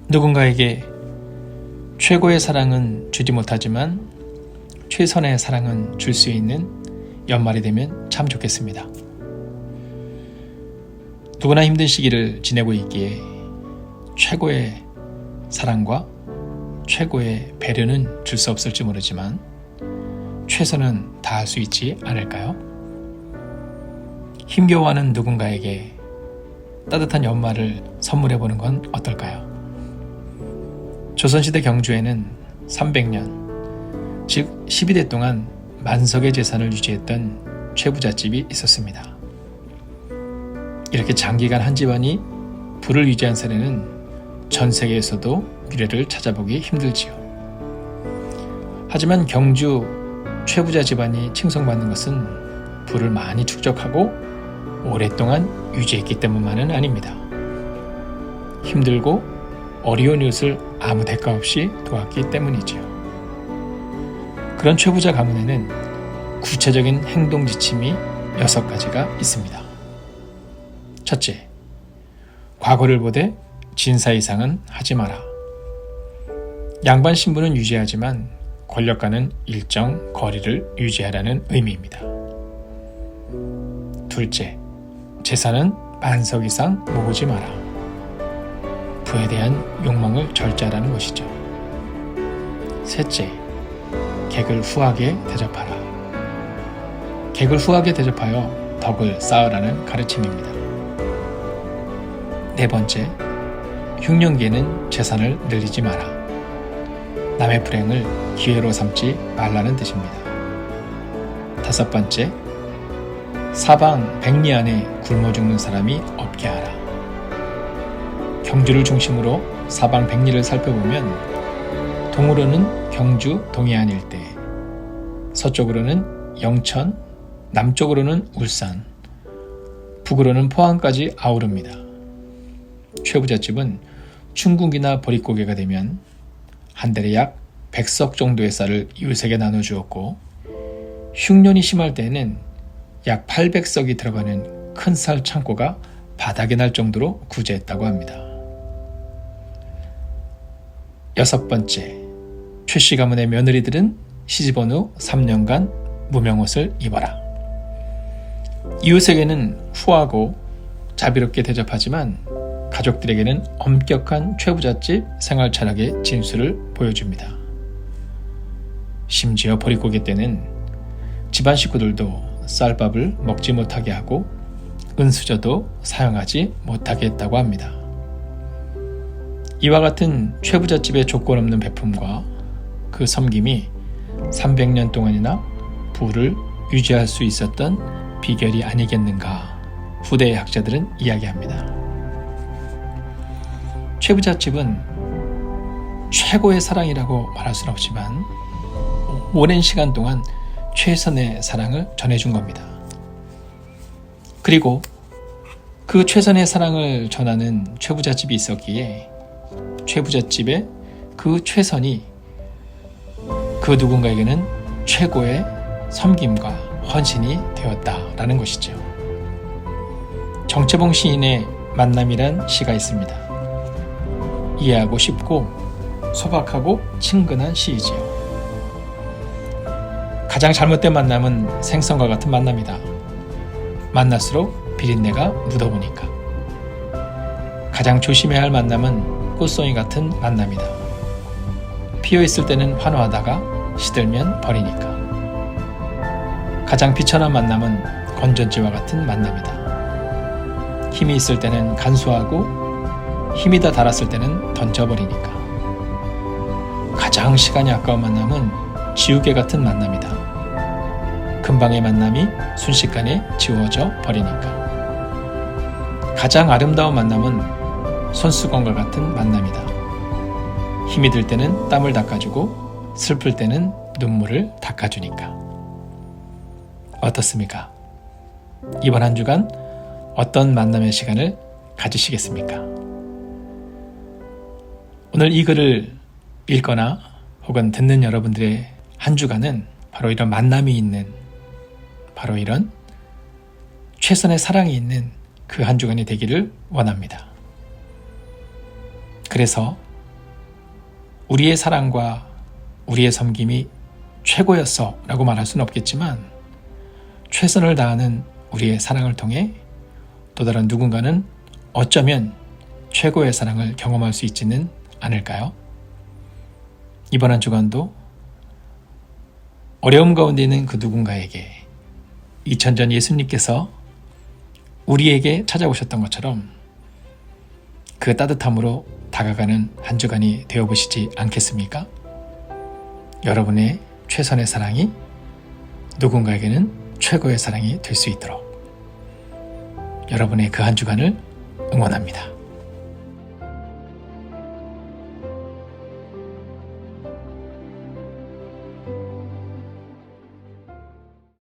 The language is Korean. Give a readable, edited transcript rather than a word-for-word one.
누군가에게 최고의 사랑은 주지 못하지만 최선의 사랑은 줄 수 있는 연말이 되면 참 좋겠습니다. 누구나 힘든 시기를 지내고 있기에 최고의 사랑과 최고의 배려는 줄 수 없을지 모르지만 최선은 다할 수 있지 않을까요? 힘겨워하는 누군가에게 따뜻한 연말을 선물해보는 건 어떨까요? 조선시대 경주에는 300년, 즉 12대 동안 만석의 재산을 유지했던 최부잣집이 있었습니다. 이렇게 장기간 한 집안이 부를 유지한 사례는 전 세계에서도 미래를 찾아보기 힘들지요. 하지만 경주 최부자 집안이 칭송받는 것은 부를 많이 축적하고 오랫동안 유지했기 때문만은 아닙니다. 힘들고 어려운 이웃을 아무 대가 없이 도왔기 때문이지요. 그런 최부자 가문에는 구체적인 행동 지침이 6가지가 있습니다. 첫째, 과거를 보되 진사 이상은 하지 마라. 양반 신분은 유지하지만 권력과는 일정 거리를 유지하라는 의미입니다. 둘째, 재산은 만석 이상 모으지 마라. 부에 대한 욕망을 절제하라는 것이죠. 셋째, 객을 후하게 대접하라. 객을 후하게 대접하여 덕을 쌓으라는 가르침입니다. 네 번째, 흉년기에는 재산을 늘리지 마라. 남의 불행을 기회로 삼지 말라는 뜻입니다. 다섯 번째, 사방 백리 안에 굶어 죽는 사람이 없게 하라. 경주를 중심으로 사방 백리를 살펴보면 동으로는 경주 동해안 일대, 서쪽으로는 영천, 남쪽으로는 울산, 북으로는 포항까지 아우릅니다. 최부잣집은 춘국이나 보릿고개가 되면 한 달에 약 100석 정도의 쌀을 이웃에게 나눠주었고 흉년이 심할 때에는 약 800석이 들어가는 큰 쌀 창고가 바닥에 날 정도로 구제했다고 합니다. 여섯 번째, 최씨 가문의 며느리들은 시집온 후 3년간 무명옷을 입어라. 이웃에게는 후하고 자비롭게 대접하지만 가족들에게는 엄격한 최부잣집 생활 철학의 진수를 보여줍니다. 심지어 보릿고개 때는 집안 식구들도 쌀밥을 먹지 못하게 하고 은수저도 사용하지 못하게 했다고 합니다. 이와 같은 최부잣집의 조건 없는 베품과 그 섬김이 300년 동안이나 부를 유지할 수 있었던 비결이 아니겠는가 후대의 학자들은 이야기합니다. 최부잣집은 최고의 사랑이라고 말할 수는 없지만 오랜 시간 동안 최선의 사랑을 전해준 겁니다. 그리고 그 최선의 사랑을 전하는 최부잣집이 있었기에 최부잣집의 그 최선이 그 누군가에게는 최고의 섬김과 헌신이 되었다라는 것이죠. 정채봉 시인의 만남이란 시가 있습니다. 이해하고 쉽고 소박하고 친근한 시이지요. 가장 잘못된 만남은 생선과 같은 만남이다. 만날수록 비린내가 묻어보니까. 가장 조심해야 할 만남은 꽃송이 같은 만남이다. 피어있을 때는 환호하다가 시들면 버리니까. 가장 비천한 만남은 건전지와 같은 만남이다. 힘이 있을 때는 간수하고 힘이 다 달았을 때는 던져버리니까. 가장 시간이 아까운 만남은 지우개 같은 만남이다. 금방의 만남이 순식간에 지워져 버리니까. 가장 아름다운 만남은 손수건과 같은 만남이다. 힘이 들 때는 땀을 닦아주고 슬플 때는 눈물을 닦아주니까. 어떻습니까? 이번 한 주간 어떤 만남의 시간을 가지시겠습니까? 오늘 이 글을 읽거나 혹은 듣는 여러분들의 한 주간은 바로 이런 만남이 있는, 바로 이런 최선의 사랑이 있는 그 한 주간이 되기를 원합니다. 그래서 우리의 사랑과 우리의 섬김이 최고였어 라고 말할 수는 없겠지만 최선을 다하는 우리의 사랑을 통해 또 다른 누군가는 어쩌면 최고의 사랑을 경험할 수 있지는 않을까요? 이번 한 주간도 어려움 가운데 있는 그 누군가에게 2000전 예수님께서 우리에게 찾아오셨던 것처럼 그 따뜻함으로 다가가는 한 주간이 되어보시지 않겠습니까? 여러분의 최선의 사랑이 누군가에게는 최고의 사랑이 될 수 있도록 여러분의 그 한 주간을 응원합니다.